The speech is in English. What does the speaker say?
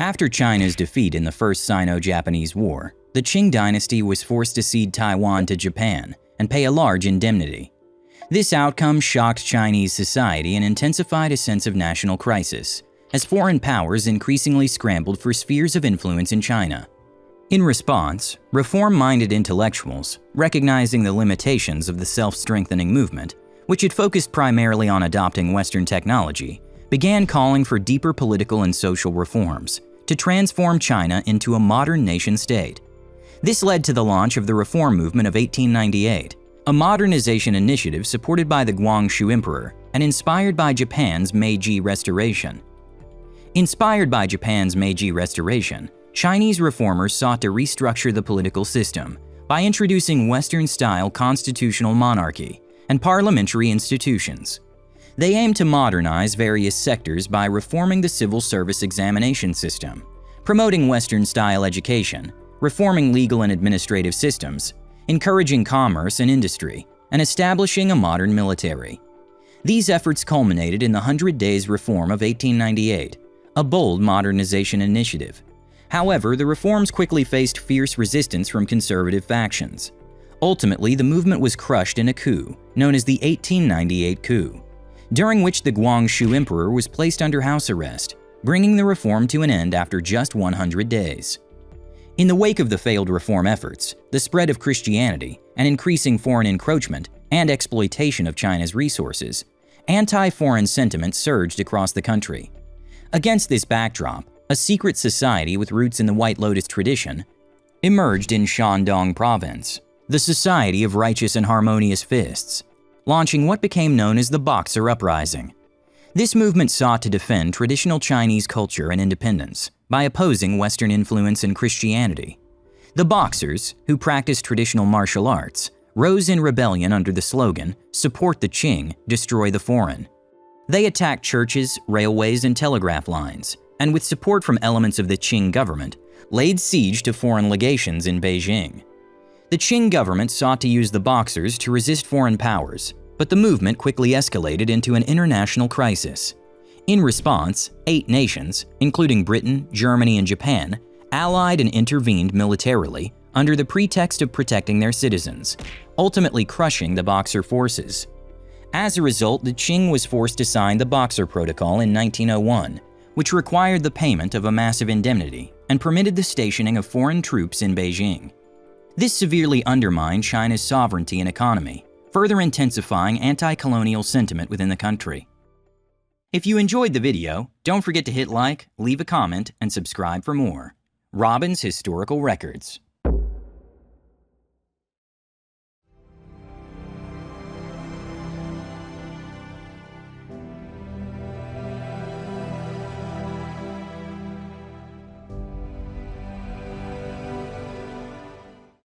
After China's defeat in the First Sino-Japanese War, the Qing dynasty was forced to cede Taiwan to Japan and pay a large indemnity. This outcome shocked Chinese society and intensified a sense of national crisis, as foreign powers increasingly scrambled for spheres of influence in China. In response, reform-minded intellectuals, recognizing the limitations of the self-strengthening movement, which had focused primarily on adopting Western technology, began calling for deeper political and social reforms to transform China into a modern nation-state. This led to the launch of the Reform Movement of 1898, a modernization initiative supported by the Guangxu Emperor and inspired by Japan's Meiji Restoration. Inspired by Japan's Meiji Restoration, Chinese reformers sought to restructure the political system by introducing Western-style constitutional monarchy and parliamentary institutions. They aimed to modernize various sectors by reforming the civil service examination system, promoting Western-style education, reforming legal and administrative systems, encouraging commerce and industry, and establishing a modern military. These efforts culminated in the 100 Days Reform of 1898, a bold modernization initiative. However, the reforms quickly faced fierce resistance from conservative factions. Ultimately, the movement was crushed in a coup, known as the 1898 coup, during which the Guangxu Emperor was placed under house arrest, bringing the reform to an end after just 100 days. In the wake of the failed reform efforts, the spread of Christianity, and increasing foreign encroachment and exploitation of China's resources, anti-foreign sentiment surged across the country. Against this backdrop, a secret society with roots in the White Lotus tradition emerged in Shandong Province, the Society of Righteous and Harmonious Fists, launching what became known as the Boxer Uprising. This movement sought to defend traditional Chinese culture and independence by opposing Western influence and Christianity. The Boxers, who practiced traditional martial arts, rose in rebellion under the slogan, "Support the Qing, destroy the foreign." They attacked churches, railways, and telegraph lines, and with support from elements of the Qing government, laid siege to foreign legations in Beijing. The Qing government sought to use the Boxers to resist foreign powers, but the movement quickly escalated into an international crisis. In response, 8 nations, including Britain, Germany, and Japan, allied and intervened militarily under the pretext of protecting their citizens, ultimately crushing the Boxer forces. As a result, the Qing was forced to sign the Boxer Protocol in 1901, which required the payment of a massive indemnity and permitted the stationing of foreign troops in Beijing. This severely undermined China's sovereignty and economy, further intensifying anti-colonial sentiment within the country. If you enjoyed the video, don't forget to hit like, leave a comment, and subscribe for more. Robin's Historical Records.